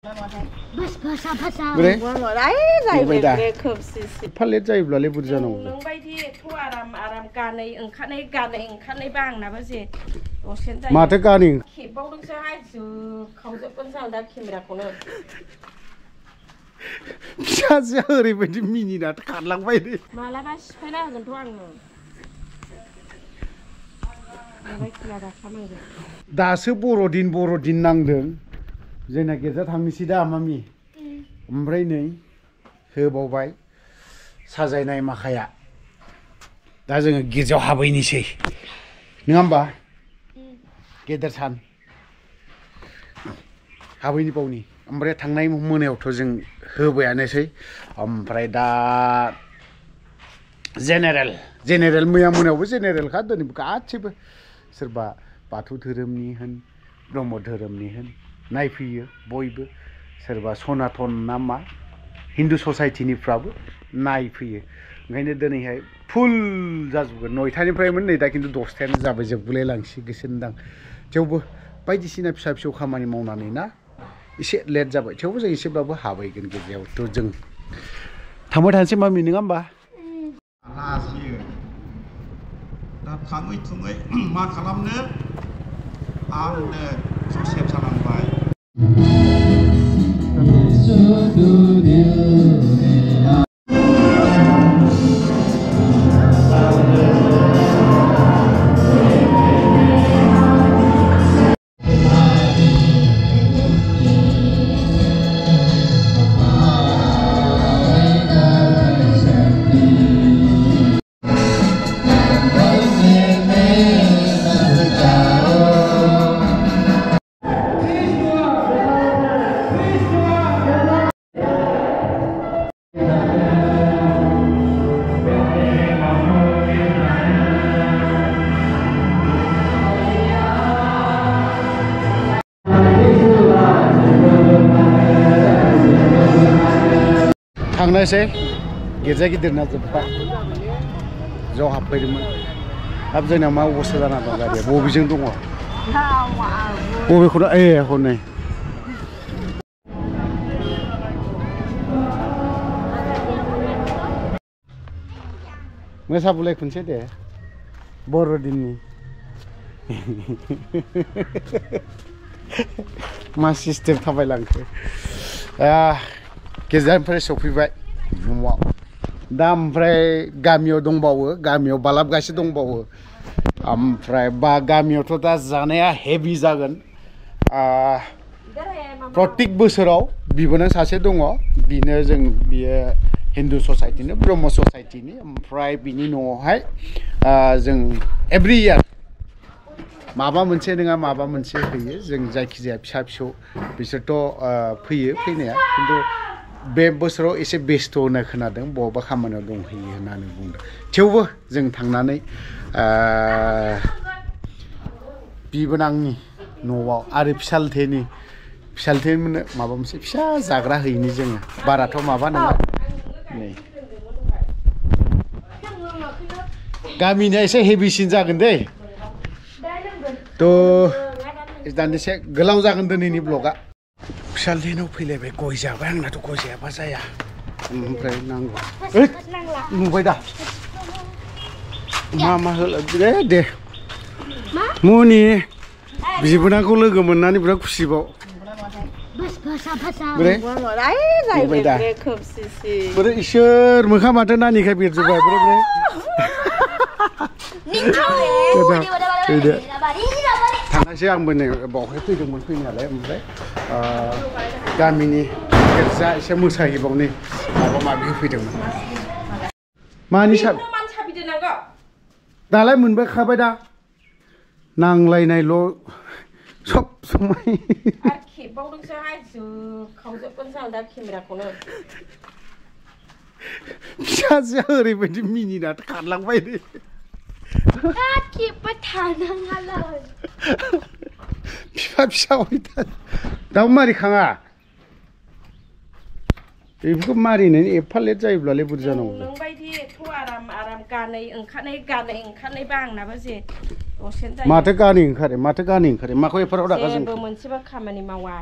Boleh? Palet jahit belalai buat jangan. Mata kaning. Bisa oरैबायदि मिनिना खारलांबाय दे. मालाबा सिफायना होगोनथ' आङो. दासो बर'दिन नांदों. जोंना गेजेर थांनोसै दा मामि. ओमफ्राय नै होबावबाय साजायनाय माखाया. दा जोङो गिर्जायाव हाबहैनोसै. नङा होमबा? गेदेर सान. हाबहैनि बावनि. ओमफ्राय थांनाय मोनायावथ' जों होबायानोसै. ओमफ्राय दा जेनेरेल मैया मोनायावबो जेनेरेलखा दिनैबो गासिबो सोरबा बाथौ धोरोमनि होन ब्रह्म धोरोमनि होन नायफैयो बयबो सोरबा सनातन ना मा हिन्दु ससाइटिनिफ्राबो नायफैयो ओंखायनो दिनैहाय फुल जाजोबगोन 9टानिफ्रायमोन नै दा खिन्थु 10टायानो जाबाय जोबगुलाय लांसिगोनदां थेवबो बायदिसिना फिसा फिसौ खामानि मावनानै ना एसे लेट जाबाय थेवबो जों एसेब्लाबो हाबहैगोन गेजेरावथ' जों थांबाय थानोसै मामि नङा होमबा लाजियो दा थाङै थुङै मा खालामनो आंनो ससे जालांबाय थांनोसै गिर्जा गिदिरना जोब्बाय ज' हाबफैदोंमोन हाब जोंना मा अबस्था जाना दं गारिया बबेजों दङ बबेखौनो हनै मोसाबोलाय खनसे दे बर'दिननि मा सिस्टेम थाबायलांखो गेजेरनिफ्राय सफैबाय न'आव दा ओमफ्राय गामियाव दंबावो गामियाव बालाबगासि दंबावो ओमफ्राय बा गामियावथ' दा जानाया हेभि जागोन प्रत्येक बोसोराव बिबोनां सासे दङ बियो हिन्दु ससाइटिनि ब्रह्म ससाइटिनि ओमफ्राय बिनि न'आवहाय जों एभ्रि इयार माबा मोनसे नङा माबा मोनसे होयो जों जायखिजाया फिसा फिसौ बिसोरथ' फैयो फैनाया खिन्थु बे बोसोराव एसे बेस्थ' होनना खोनादों बबेबा खामानियाव दंहैयो होननानै बुंदों थेवबो जों थांनानै बिबोनांनि न'आव आरो फिसालथेनो माबा मोनसे फिसा जाग्रा हैनि जोङो बाराथ' माबा नङा नै गामिनिया एसे हेभिसिन जागोन दे थ' दान्दिसे गोलाव जागोन दिनैनि ब्लगआ फिसालथेनाव फैलायबाय गय जाबाय आंनाथ' गय जायाबा जाया ओमफ्राय नांगौ नुबाय दा मा होला दे मुनि बिबोनांखौ लोगो मोननानै बिराद खुसिबाव नुबाय दा बोरै इसोर मोखां माथो नानिखाय बेरजोब्बाय बोरै थांनायसै आंबो नै बावहाय फैदोंमोन फैनायालाय ओमफ्राय गामिनि गिर्जा एसे मोसाहैबावनि माबा माबि होफैदोंमोन मानि दालाय मोनबायखाबाय दा नांलायनायल' सब समाय फिसाजोआ ओरैबायदि मिनिना खारलांबाय दे फिसा फिसा दाउ मारिखाङा बेफोरखौ मारिनायनि एफा लेट जायोब्लालाय बुरजा जानांगौ नोंबायदि एथ' आराम गानै ओंखारनाय बा आंनाबो जे दसेनो जायो माथो गानि ओंखारो माखौ एफोराव रागा जों जेबो मोनसेबो खामानि मावा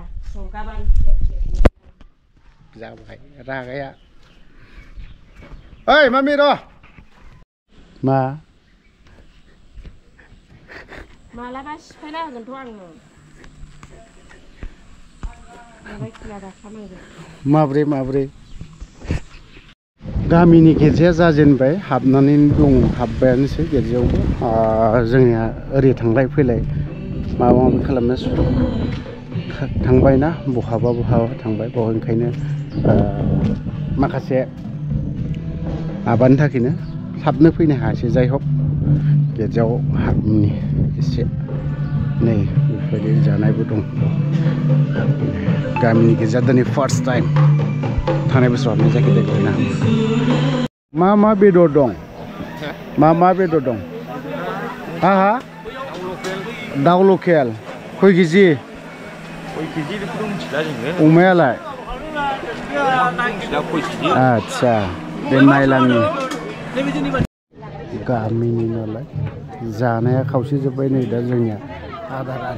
गाबान जाबाय रागाया ओइ मामि र' मा मालाबा सिफायना होगोनथ' आङो मालाय खुला दाखानांगोन माब्रै गामिनि गिर्जाया जाजेनबाय हाबनानै दं हाबबायानोसै गिर्जायावबो जोंनिया ओरै थांलाय फैलाय माबा माबि खालामनो थांबायना बहाबा थांबाय बाव ओंखायनो माखासे माबानि थाखायनो थाबनो फैनो हायासै जाय हक गिर्जायाव हाबनि एसे नै बेफोरबायदि जानायबो दं गामिनि गिर्जा दिनै फार्स्ट टाइम थांनाय बोसोराव हाबनाय जायाखै देग्लायना मा बेदर दं मा बेदर दं हा दाउ लकेल खय केजि अमायालाय आच्छा बे नायलांनि गामिनि नालाय जानाया खावसे जोब्बाय नै दा जोंनिया आदारा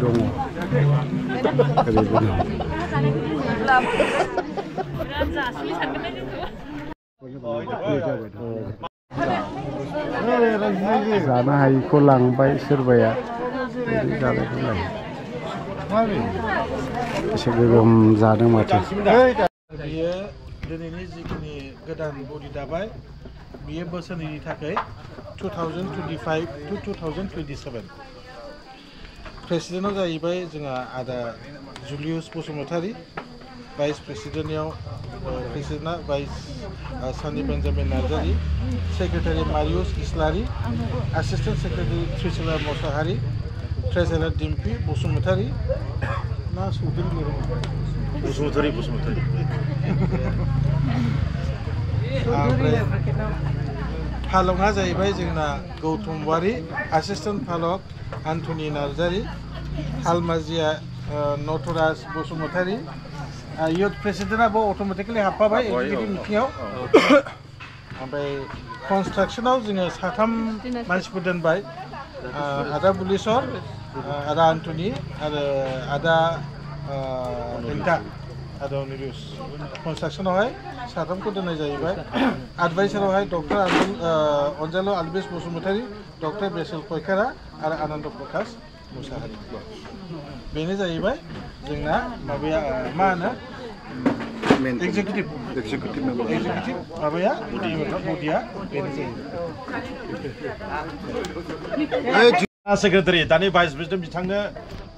दङ ओरैबो दं जानो हायिखौ लांबाय सोरबाया जानायखौ लायो एसे गोगोम जादों माथो बियो दिनैनि जिखिनि गोदान बडि दाबाय बियो बोसोरनि थाखाय 2025 to 2027 प्रेसिडेन्टआव जाहैबाय जोंहा आदा जुलियास बसुमतारी भाइस प्रेसिडेन्टआव प्रेसिडेन्टआ भाइस सानि Benjamin Narzary secretary Marius Islary assistant secretary Trishula Mushahary treasurer Dimpi Basumatary ना बसुमतारी ओमफ्राय फालंआ जाहैबाय जोंना गौतम वारी एसिस्टेन्ट फालक एन्टनि नार्जारी हालमाजिया नटराज बसुमतारी इयुथ प्रेसिडेन्टआबो अट'मेटिकेलि हाबफाबाय एगजिकिउटिभ मिटिङाव ओमफ्राय कनस्ट्राक्सनाव जोङो साथाम मानसिफोर दोनबाय आदा बुलेसर आदा एन्टनि आरो आदा हेंथा आदा निरुस कनस्ट्राक्सनावहाय साथामखौ दोननाय जाहैबाय एडभाइसारावहाय डक्टर अनजालु आलबिस बसुमतारी डक्टर बेसेल कयकारा आरो आनन्द प्रकाश मुसाहारि बेनो जाहैबाय जोंना माबाया मा होनो एक्जिकिउटिभ माबाया बडिया बेनो जाहैबाय सेक्रेटारि दानि भाइस प्रेसिडेन्ट बिथांनो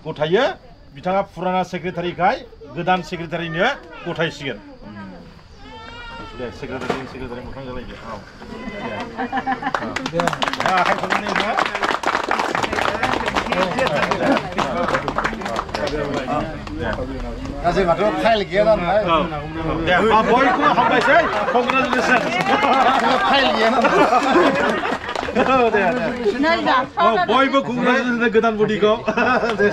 गथायो बिथाङा फुराना सेक्रेटारिखाय गोदान सेक्रेटारिनो गथायसिगोन दे सेक्रेटारि मोखां जालायदो आखाइ खबनानै जोंहाथ' फाइल गैया नालाय बयखौबो हामबायसै कंग्रेचुलेसन फाइल गैया नालाय बयबो कंग्रेचुलेसन गोदान बडिखौ दे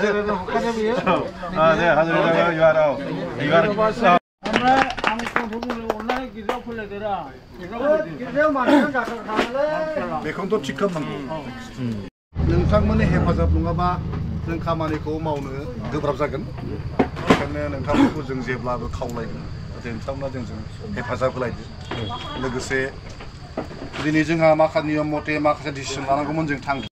बेखौनोथ' थिग खालामनांगौ नोंथांमोननि हेफाजाब नङाबा जों खामानिखौ मावनो गोब्राब जागोन बेखायनो नोंथांमोनखौ जों जेब्लाबो खावलायगोन नोंथांमोना जोंजों हेफाजाब होलायदो लोगोसे दिनै जोंहा माखासे नियम मथे माखासे डिसिसन लानांगौमोन जों थांखि